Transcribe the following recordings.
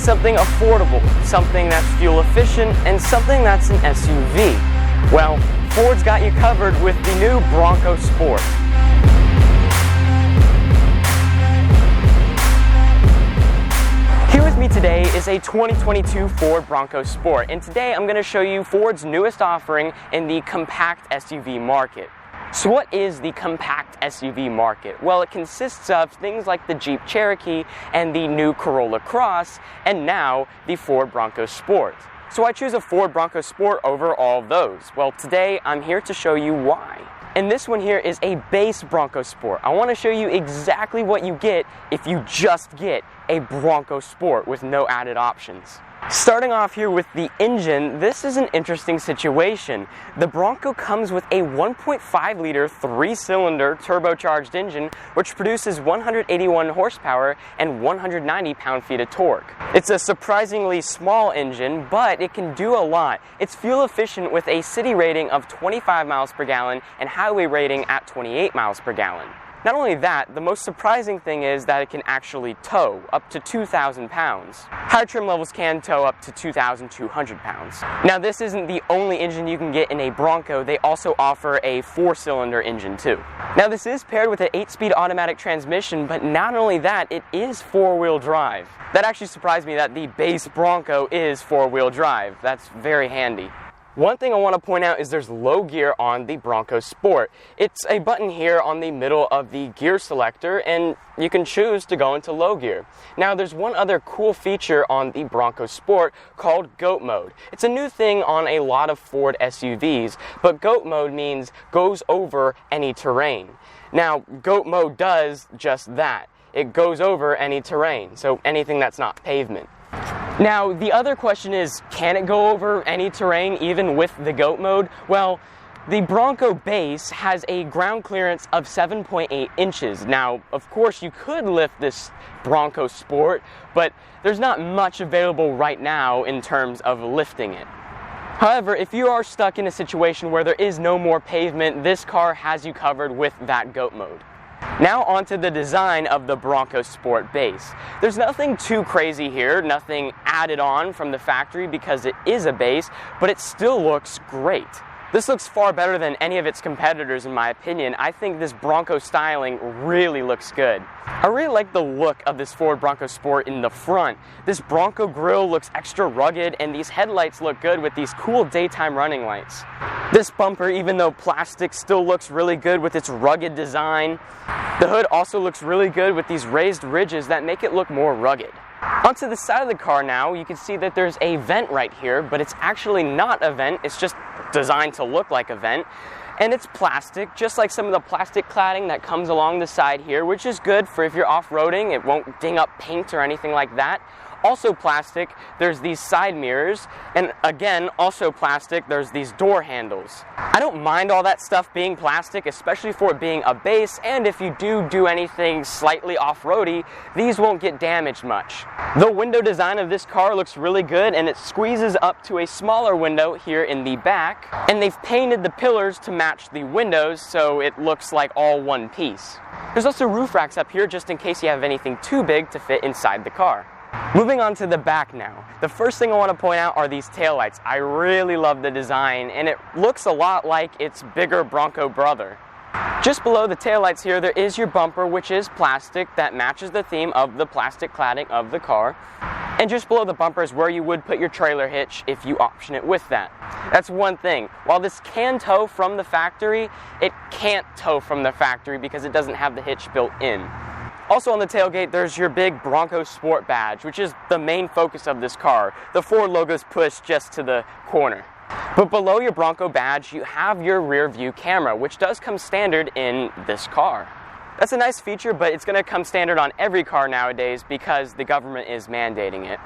something affordable, something that's fuel efficient, and something that's an SUV? Well, Ford's got you covered with the new Bronco Sport. Here with me today is a 2022 Ford Bronco Sport, and today I'm going to show you Ford's newest offering in the compact SUV market. So what is the compact SUV market? Well, it consists of things like the Jeep Cherokee and the new Corolla Cross, and now the Ford Bronco Sport. So I choose a Ford Bronco Sport over all of those. Well, today I'm here to show you why. And this one here is a base Bronco Sport. I want to show you exactly what you get if you just get a Bronco Sport with no added options. Starting off here with the engine, this is an interesting situation. The Bronco comes with a 1.5 liter 3-cylinder turbocharged engine which produces 181 horsepower and 190 pound-feet of torque. It's a surprisingly small engine, but it can do a lot. It's fuel efficient with a city rating of 25 miles per gallon and highway rating at 28 miles per gallon. Not only that, the most surprising thing is that it can actually tow up to 2,000 pounds. Higher trim levels can tow up to 2,200 pounds. Now, this isn't the only engine you can get in a Bronco. They also offer a 4-cylinder engine too. Now, this is paired with an 8-speed automatic transmission, but not only that, it is 4-wheel drive. That actually surprised me that the base Bronco is 4-wheel drive. That's very handy. One thing I want to point out is there's low gear on the Bronco Sport. It's a button here on the middle of the gear selector, and you can choose to go into low gear. Now, there's one other cool feature on the Bronco Sport called GOAT mode. It's a new thing on a lot of Ford SUVs, but GOAT mode means goes over any terrain. Now, GOAT mode does just that. It goes over any terrain, so anything that's not pavement. Now, the other question is, can it go over any terrain even with the GOAT mode? Well, the Bronco base has a ground clearance of 7.8 inches. Now, of course, you could lift this Bronco Sport, but there's not much available right now in terms of lifting it. However, if you are stuck in a situation where there is no more pavement, this car has you covered with that GOAT mode. Now onto the design of the Bronco Sport base. There's nothing too crazy here, nothing added on from the factory because it is a base, but it still looks great. This looks far better than any of its competitors in my opinion. I think this Bronco styling really looks good. I really like the look of this Ford Bronco Sport in the front. This Bronco grille looks extra rugged, and these headlights look good with these cool daytime running lights. This bumper, even though plastic, still looks really good with its rugged design. The hood also looks really good with these raised ridges that make it look more rugged. Onto the side of the car now, you can see that there's a vent right here, but it's actually not a vent, it's just designed to look like a vent. And it's plastic, just like some of the plastic cladding that comes along the side here, which is good for if you're off-roading. It won't ding up paint or anything like that. Also plastic, there's these side mirrors, and again, also plastic, there's these door handles. I don't mind all that stuff being plastic, especially for it being a base, and if you do anything slightly off-roady, these won't get damaged much. The window design of this car looks really good, and it squeezes up to a smaller window here in the back, and they've painted the pillars to match the windows, so it looks like all one piece. There's also roof racks up here just in case you have anything too big to fit inside the car. Moving on to the back now. The first thing I want to point out are these taillights. I really love the design, and it looks a lot like its bigger Bronco brother. Just below the taillights here, there is your bumper, which is plastic that matches the theme of the plastic cladding of the car. And just below the bumper is where you would put your trailer hitch if you option it with that. That's one thing. While this can tow from the factory, it can't tow from the factory because it doesn't have the hitch built in. Also on the tailgate, there's your big Bronco Sport badge, which is the main focus of this car. The Ford logo is pushed just to the corner. But below your Bronco badge, you have your rear view camera, which does come standard in this car. That's a nice feature, but it's going to come standard on every car nowadays because the government is mandating it.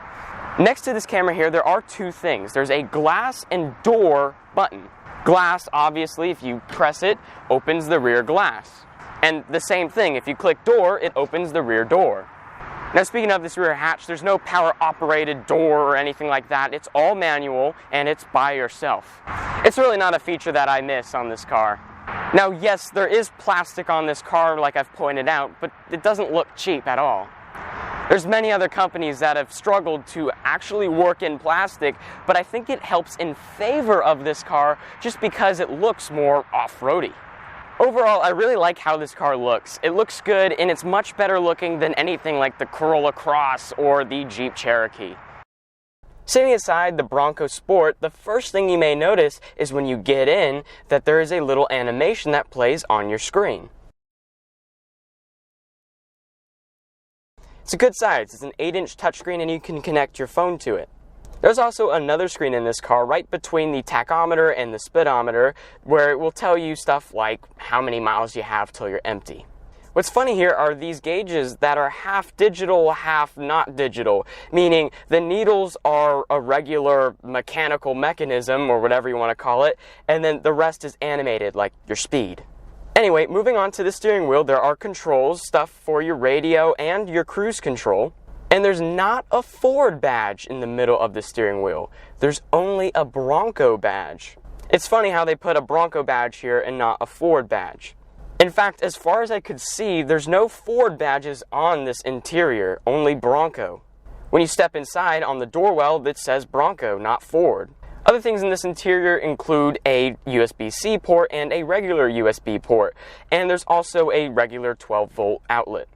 Next to this camera here, there are two things. There's a glass and door button. Glass, obviously, if you press it, opens the rear glass. And the same thing, if you click door, it opens the rear door. Now, speaking of this rear hatch, there's no power-operated door or anything like that. It's all manual, and it's by yourself. It's really not a feature that I miss on this car. Now, yes, there is plastic on this car, like I've pointed out, but it doesn't look cheap at all. There's many other companies that have struggled to actually work in plastic, but I think it helps in favor of this car just because it looks more off-roady. Overall, I really like how this car looks. It looks good, and it's much better looking than anything like the Corolla Cross or the Jeep Cherokee. Setting aside the Bronco Sport, the first thing you may notice is when you get in that there is a little animation that plays on your screen. It's a good size. It's an 8-inch touchscreen and you can connect your phone to it. There's also another screen in this car right between the tachometer and the speedometer where it will tell you stuff like how many miles you have till you're empty. What's funny here are these gauges that are half digital, half not digital, meaning the needles are a regular mechanical mechanism or whatever you want to call it, and then the rest is animated like your speed. Anyway, moving on to the steering wheel, there are controls, stuff for your radio and your cruise control. And there's not a Ford badge in the middle of the steering wheel. There's only a Bronco badge. It's funny how they put a Bronco badge here and not a Ford badge. In fact, as far as I could see, there's no Ford badges on this interior, only Bronco. When you step inside on the doorwell, it says Bronco, not Ford. Other things in this interior include a USB-C port and a regular USB port, and there's also a regular 12-volt outlet.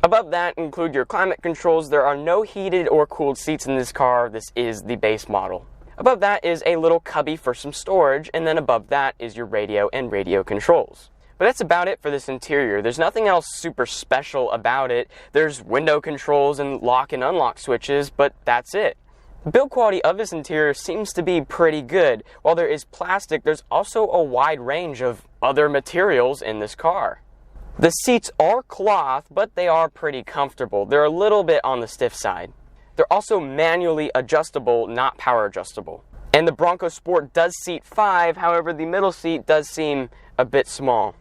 Above that include your climate controls. There are no heated or cooled seats in this car. This is the base model. Above that is a little cubby for some storage, and then above that is your radio and radio controls. But that's about it for this interior. There's nothing else super special about it. There's window controls and lock and unlock switches, but that's it. The build quality of this interior seems to be pretty good. While there is plastic, there's also a wide range of other materials in this car. The seats are cloth, but they are pretty comfortable. They're a little bit on the stiff side. They're also manually adjustable, not power adjustable. And the Bronco Sport does seat 5, however the middle seat does seem a bit small.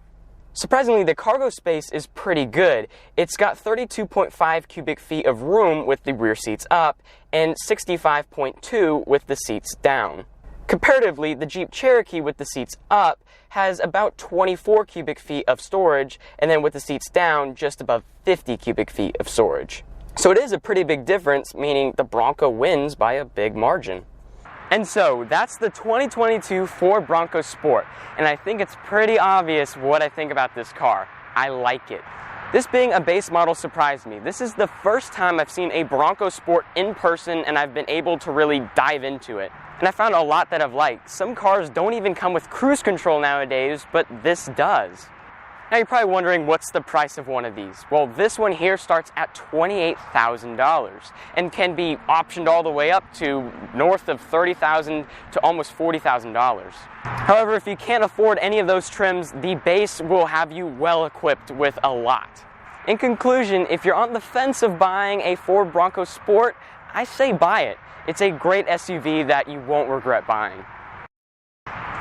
Surprisingly, the cargo space is pretty good. It's got 32.5 cubic feet of room with the rear seats up and 65.2 with the seats down. Comparatively, the Jeep Cherokee with the seats up has about 24 cubic feet of storage, and then with the seats down, just above 50 cubic feet of storage. So it is a pretty big difference, meaning the Bronco wins by a big margin. And so that's the 2022 Ford Bronco Sport, and I think it's pretty obvious what I think about this car. I like it. This being a base model surprised me. This is the first time I've seen a Bronco Sport in person and I've been able to really dive into it. And I found a lot that I've liked. Some cars don't even come with cruise control nowadays, but this does. Now you're probably wondering, what's the price of one of these? Well, this one here starts at $28,000 and can be optioned all the way up to north of $30,000 to almost $40,000. However, if you can't afford any of those trims, the base will have you well equipped with a lot. In conclusion, if you're on the fence of buying a Ford Bronco Sport, I say buy it. It's a great SUV that you won't regret buying.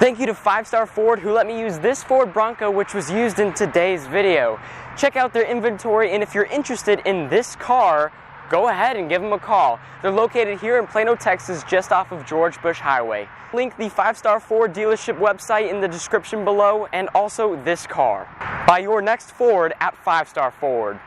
Thank you to 5-Star Ford who let me use this Ford Bronco, which was used in today's video. Check out their inventory, and if you're interested in this car, go ahead and give them a call. They're located here in Plano, Texas, just off of George Bush Highway. Link the 5-Star Ford dealership website in the description below, and also this car. Buy your next Ford at 5-Star Ford.